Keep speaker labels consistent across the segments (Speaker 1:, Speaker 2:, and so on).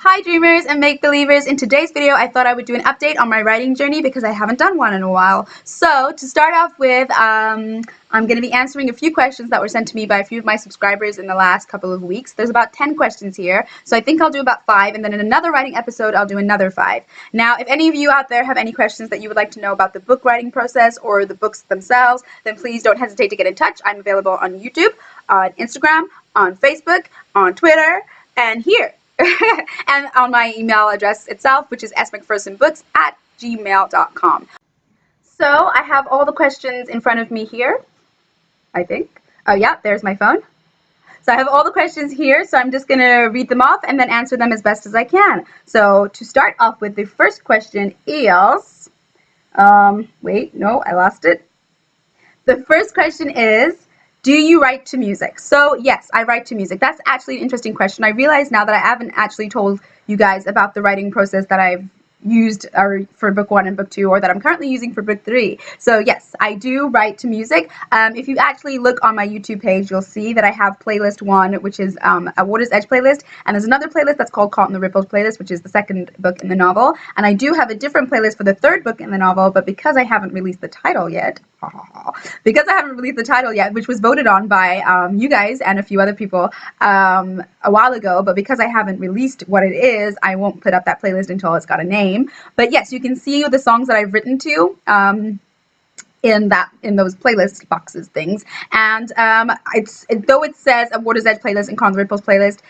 Speaker 1: Hi dreamers and make-believers. In today's video I thought I would do an update on my writing journey because I haven't done one in a while. So to start off with, I'm going to be answering a few questions that were sent to me by a few of my subscribers in the last couple of weeks. There's about 10 questions here, so I think I'll do about 5, and then in another writing episode I'll do another 5. Now if any of you out there have any questions that you would like to know about the book writing process or the books themselves, then please don't hesitate to get in touch. I'm available on YouTube, on Instagram, on Facebook, on Twitter, and here. And on my email address itself, which is smcphersonbooks@gmail.com. So I have all the questions in front of me here, I think. Oh yeah, there's my phone. So I have all the questions here, so I'm just going to read them off and then answer them as best as I can. So to start off with, the first question is, wait, no, I lost it. The first question is, do you write to music? So yes, I write to music. That's actually an interesting question. I realize now that I haven't actually told you guys about the writing process that I've used for book 1 and book 2, or that I'm currently using for book 3. So yes, I do write to music. If you actually look on my YouTube page, you'll see that I have playlist 1, which is a Water's Edge playlist, and there's another playlist that's called Caught in the Ripples playlist, which is the second book in the novel, and I do have a different playlist for the third book in the novel, but because I haven't released the title yet, which was voted on by you guys and a few other people a while ago, but because I haven't released what it is, I won't put up that playlist until it's got a name. But yes, you can see the songs that I've written to in those playlist boxes things, and though it says a Water's Edge playlist and Caught in the Ripples playlist,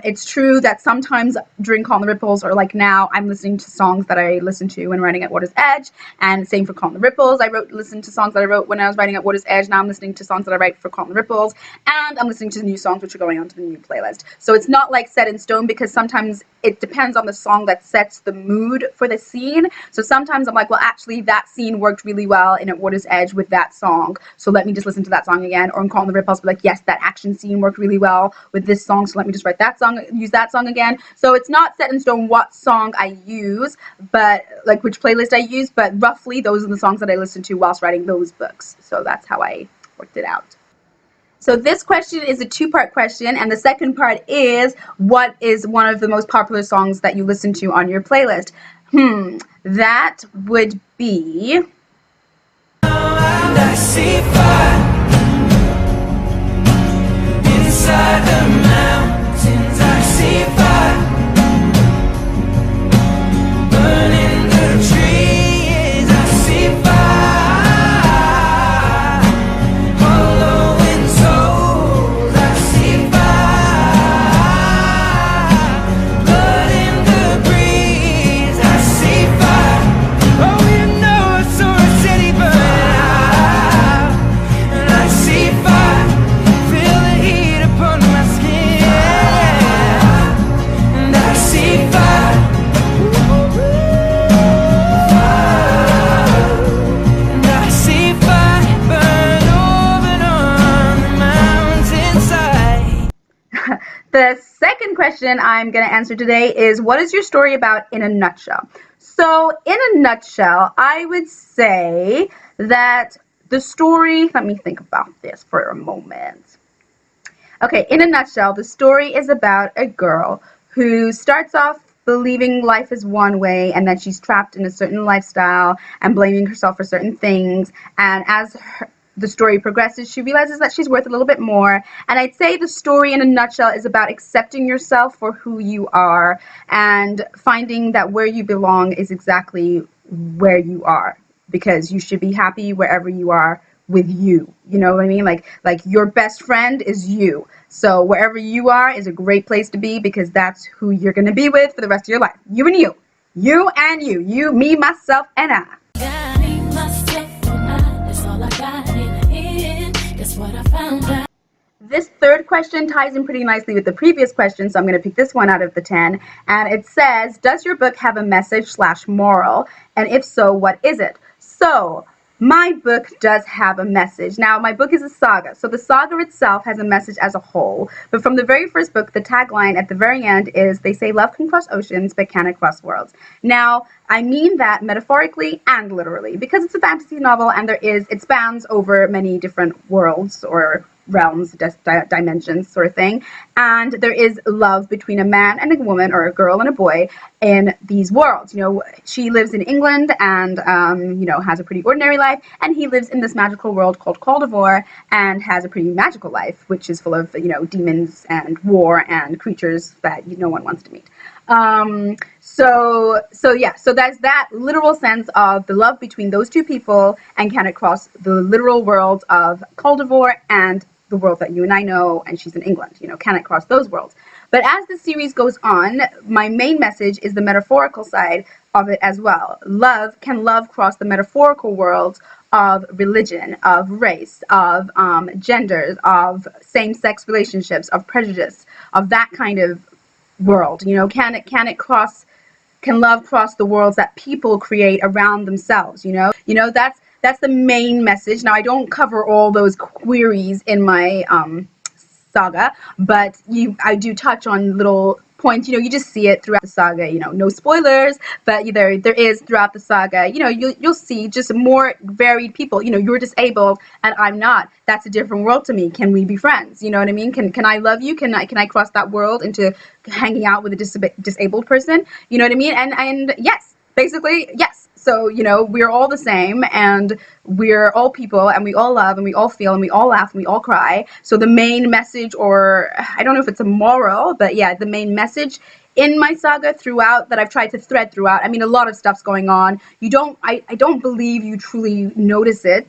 Speaker 1: it's true that sometimes during Caught in the Ripples, or like now, I'm listening to songs that I listen to when writing at Water's Edge, and same for Caught in the Ripples. Listened to songs that I wrote when I was writing at Water's Edge. Now I'm listening to songs that I write for Caught in the Ripples, and I'm listening to new songs which are going onto the new playlist. So it's not like set in stone, because sometimes it depends on the song that sets the mood for the scene. So sometimes I'm like, well, actually that scene worked really well in at Water's Edge with that song, so let me just listen to that song again. Or in Caught in the Ripples, be like, yes, that action scene worked really well with this song, so let me just write that song, use that song again. So it's not set in stone what song I use, but like which playlist I use, but roughly those are the songs that I listened to whilst writing those books. So that's how I worked it out. So this question is a two-part question, and the second part is, what is one of the most popular songs that you listen to on your playlist? That would be... I see fire inside the mountains. I see fire burning the trees. I see fire hollowing souls. I see fire blood in the breeze. I see fire. Oh, you know I saw a city burn. The second question I'm going to answer today is, what is your story about in a nutshell? So in a nutshell, I would say that the story, let me think about this for a moment. Okay, in a nutshell, the story is about a girl who starts off believing life is one way, and that she's trapped in a certain lifestyle and blaming herself for certain things, and as the story progresses, she realizes that she's worth a little bit more. And I'd say the story in a nutshell is about accepting yourself for who you are and finding that where you belong is exactly where you are, because you should be happy wherever you are with you. You know what I mean? Like your best friend is you. So wherever you are is a great place to be, because that's who you're going to be with for the rest of your life. You and you. You and you. You, me, myself, and I. This third question ties in pretty nicely with the previous question, so I'm going to pick this one out of the 10. And it says, does your book have a message/moral? And if so, what is it? So my book does have a message. Now, my book is a saga, so the saga itself has a message as a whole. But from the very first book, the tagline at the very end is, they say love can cross oceans, but can it cross worlds? Now, I mean that metaphorically and literally, because it's a fantasy novel, and it spans over many different worlds or realms, dimensions, sort of thing. And there is love between a man and a woman, or a girl and a boy, in these worlds. You know, she lives in England and, you know, has a pretty ordinary life, and he lives in this magical world called Caldivar and has a pretty magical life, which is full of, you know, demons and war and creatures that no one wants to meet. So there's that literal sense of the love between those two people, and can it cross the literal world of Caldivar and the world that you and I know, and she's in England, you know, can it cross those worlds? But as the series goes on, my main message is the metaphorical side of it as well. Can love cross the metaphorical world of religion, of race, of genders, of same-sex relationships, of prejudice, of that kind of world? You know, can love cross the worlds that people create around themselves? That's the main message. Now, I don't cover all those queries in my saga, but I do touch on little points. You know, you just see it throughout the saga. You know, no spoilers, but there is throughout the saga. You know, you'll see just more varied people. You know, you're disabled and I'm not. That's a different world to me. Can we be friends? You know what I mean? Can I love you? Can I cross that world into hanging out with a disabled person? You know what I mean? And yes, basically yes. So, you know, we're all the same, and we're all people, and we all love, and we all feel, and we all laugh, and we all cry. So the main message, or I don't know if it's a moral, but yeah, the main message in my saga throughout, that I've tried to thread throughout. I mean, a lot of stuff's going on. I don't believe you truly notice it.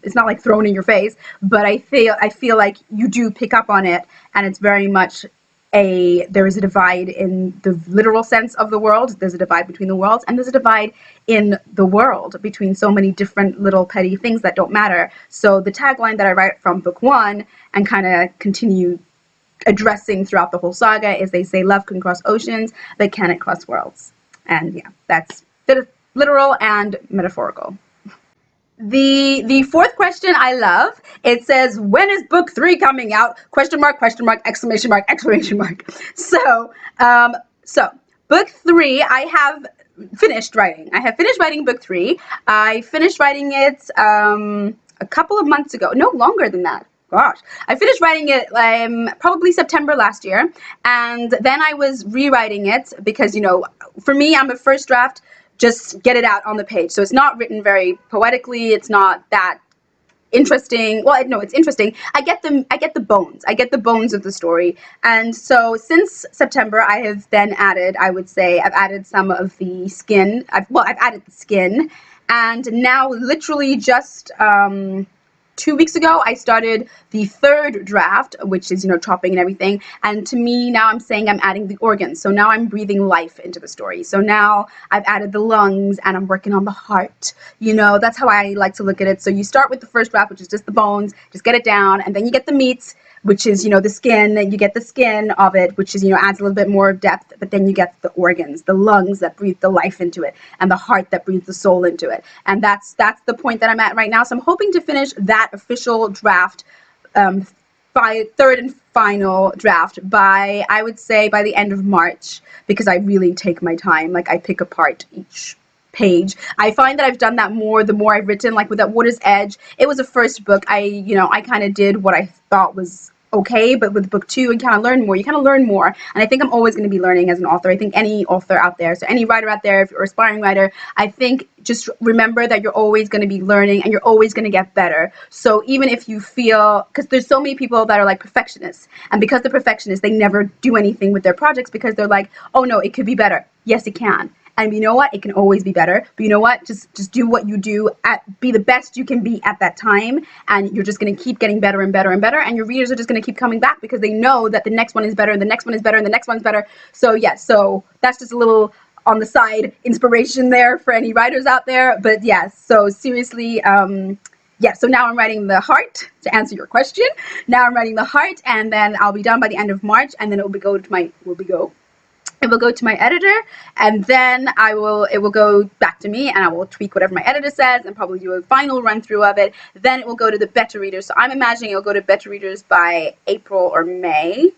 Speaker 1: It's not like thrown in your face, but I feel like you do pick up on it, and it's very much there is a divide in the literal sense of the world. There's a divide between the worlds, and there's a divide in the world between so many different little petty things that don't matter. So the tagline that I write from book 1 and kind of continue addressing throughout the whole saga is, they say love can cross oceans, but can it cross worlds? And yeah, that's literal and metaphorical. The fourth question I love. It says, when is book 3 coming out? Question mark, question mark, exclamation mark, exclamation mark. So book 3, I have finished writing. I have finished writing book 3. I finished writing it a couple of months ago. No, longer than that. Gosh, I finished writing it probably September last year, and then I was rewriting it because, you know, for me, I'm a first draft, just get it out on the page. So it's not written very poetically. It's not that interesting. Well, no, it's interesting. I get the bones. I get the bones of the story. And so since September, I have then added, I would say, I've added some of the skin. I've added the skin, and now literally just 2 weeks ago, I started the third draft, which is, you know, chopping and everything. And to me, now I'm saying I'm adding the organs. So now I'm breathing life into the story. So now I've added the lungs, and I'm working on the heart. You know, that's how I like to look at it. So you start with the first draft, which is just the bones, just get it down, and then you get the meats, which is, you know, the skin. You get the skin of it, which is, you know, adds a little bit more depth. But then you get the organs, the lungs that breathe the life into it, and the heart that breathes the soul into it. And that's the point that I'm at right now. So I'm hoping to finish that official draft, by third and final draft, by, I would say, by the end of March, because I really take my time. Like, I pick apart each page. I find that I've done that more the more I've written. Like with that Water's Edge, it was a first book. I kind of did what I thought was okay, but with book 2, you kind of learn more. You kind of learn more, and I think I'm always going to be learning as an author. I think any author out there, so any writer out there, if you're an aspiring writer, I think just remember that you're always going to be learning, and you're always going to get better. So even if you feel, because there's so many people that are like perfectionists, and because they're perfectionists, they never do anything with their projects because they're like, oh no, it could be better. Yes, it can. And you know what? It can always be better. But you know what? Just do what you do. Be the best you can be at that time. And you're just going to keep getting better and better and better. And your readers are just going to keep coming back because they know that the next one is better and the next one is better and the next one's better. So yes, so that's just a little on the side inspiration there for any writers out there. But yes, so seriously, yeah, so now I'm writing the heart, to answer your question. Now I'm writing the heart, and then I'll be done by the end of March, and then it will go to my editor, and then it will go back to me, and I will tweak whatever my editor says and probably do a final run through of it. Then it will go to the beta readers. So I'm imagining it'll go to beta readers by April or May.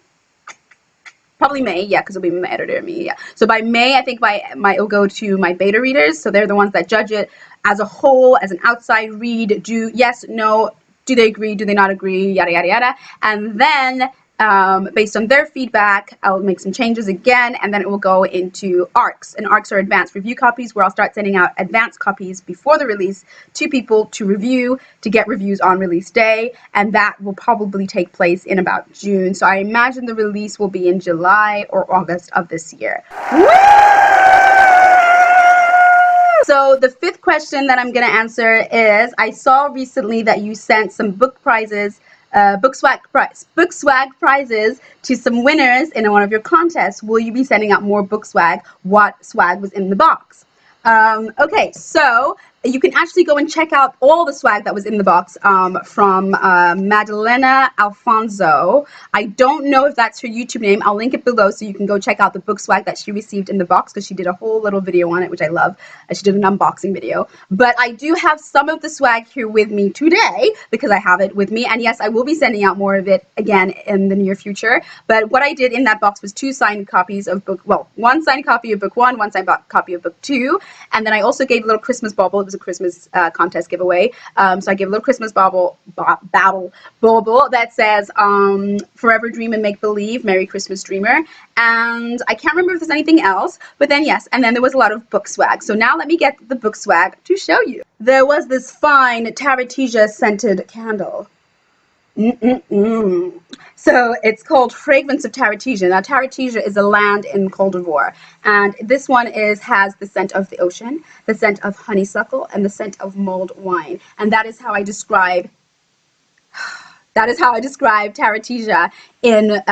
Speaker 1: Probably May, yeah, because it'll be my editor and me, yeah. So by May, I think it'll go to my beta readers. So they're the ones that judge it as a whole, as an outside read. Do yes, no, Do they agree? Do they not agree? Yada, yada, yada. And then based on their feedback, I'll make some changes again, and then it will go into ARCs. And ARCs are advanced review copies, where I'll start sending out advanced copies before the release to people to review, to get reviews on release day, and that will probably take place in about June. So I imagine the release will be in July or August of this year. Woo! So the fifth question that I'm going to answer is, I saw recently that you sent some book prizes, book swag prizes to some winners in one of your contests. Will you be sending out more book swag? What swag was in the box? Okay, so you can actually go and check out all the swag that was in the box from Madalena Alfonso. I don't know if that's her YouTube name. I'll link it below so you can go check out the book swag that she received in the box, because she did a whole little video on it, which I love. She did an unboxing video. But I do have some of the swag here with me today because I have it with me. And yes, I will be sending out more of it again in the near future. But what I did in that box was 2 signed copies of book, well, 1 signed copy of book 1, 1 signed copy of book 2. And then I also gave a little Christmas bauble. It was a Christmas contest giveaway. So I gave a little Christmas bauble that says Forever Dream and Make Believe, Merry Christmas Dreamer. And I can't remember if there's anything else, but then yes, and then there was a lot of book swag. So now let me get the book swag to show you. There was this fine Taritesia scented candle. So it's called Fragrance of Taritesia. Now Taritesia is a land in Côte d'Ivoire, and this one has the scent of the ocean, the scent of honeysuckle, and the scent of mulled wine. And that is how I describe Taritesia in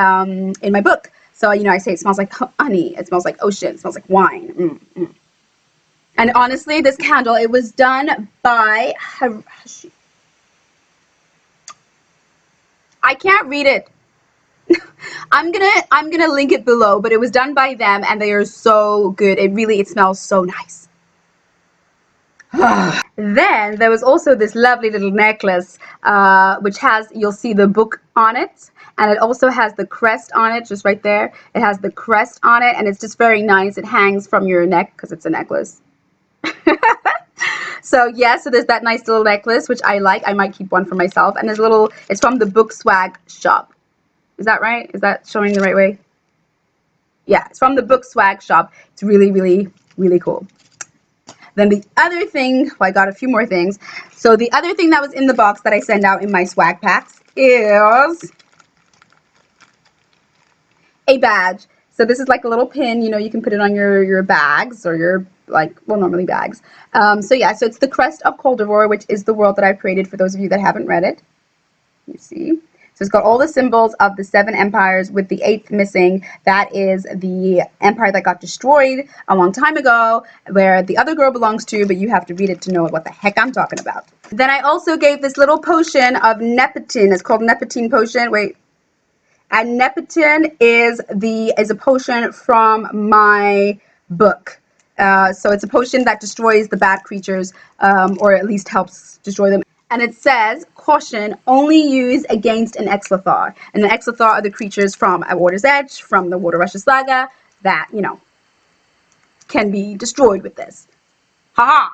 Speaker 1: my book. So, you know, I say it smells like honey, it smells like ocean, it smells like wine. And honestly, this candle, it was done by I can't read it. I'm gonna link it below, but it was done by them, and they are so good. It smells so nice. Then there was also this lovely little necklace, which has, you'll see the book on it, and it also has the crest on it, just right there. It has the crest on it, and it's just very nice. It hangs from your neck because it's a necklace. So yeah, so there's that nice little necklace, which I like. I might keep one for myself. And there's a little, it's from the Book Swag shop. Is that right? Is that showing the right way? Yeah, it's from the Book Swag shop. It's really, really, really cool. Then the other thing, well, I got a few more things. So the other thing that was in the box that I send out in my swag packs is a badge. So this is like a little pin, you know, you can put it on your bags or your, like, well, normally bags. So yeah, so it's the crest of Côte d'Ivoire, which is the world that I've created for those of you that haven't read it. You see? So it's got all the symbols of the 7 empires with the 8th missing. That is the empire that got destroyed a long time ago, where the other girl belongs to, but you have to read it to know what the heck I'm talking about. Then I also gave this little potion of Nepetin. It's called Nepetin potion. Wait. And Nepetin is a potion from my book. So it's a potion that destroys the bad creatures, or at least helps destroy them. And it says, caution, only use against an Exlothar. And the Exlothar are the creatures from A Water's Edge, from the Water Rushes Saga, that, you know, can be destroyed with this. Haha!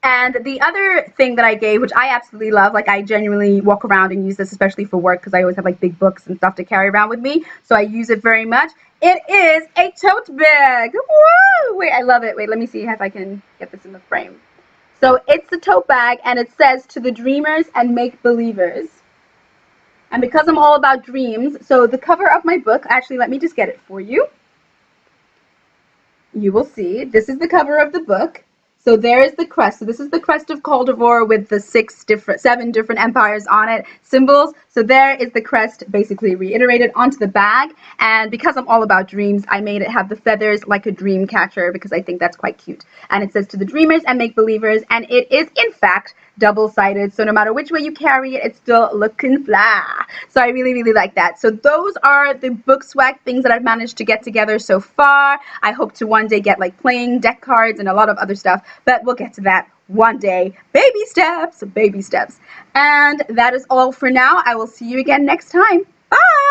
Speaker 1: And the other thing that I gave, which I absolutely love, like I genuinely walk around and use this, especially for work, because I always have like big books and stuff to carry around with me. So I use it very much. It is a tote bag. Woo! Wait, I love it. Wait, let me see if I can get this in the frame. So it's a tote bag, and it says, to the dreamers and make-believers. And because I'm all about dreams, so the cover of my book, actually, let me just get it for you. You will see. This is the cover of the book. So there is the crest. So this is the crest of Côte d'Ivoire with the 7 different empires on it, symbols. So there is the crest basically reiterated onto the bag. And because I'm all about dreams, I made it have the feathers like a dream catcher because I think that's quite cute. And it says, to the dreamers and make believers. And it is, in fact, double-sided. So no matter which way you carry it, it's still looking fly. So I really, really like that. So those are the book swag things that I've managed to get together so far. I hope to one day get like playing deck cards and a lot of other stuff, but we'll get to that one day. Baby steps, baby steps. And that is all for now. I will see you again next time. Bye!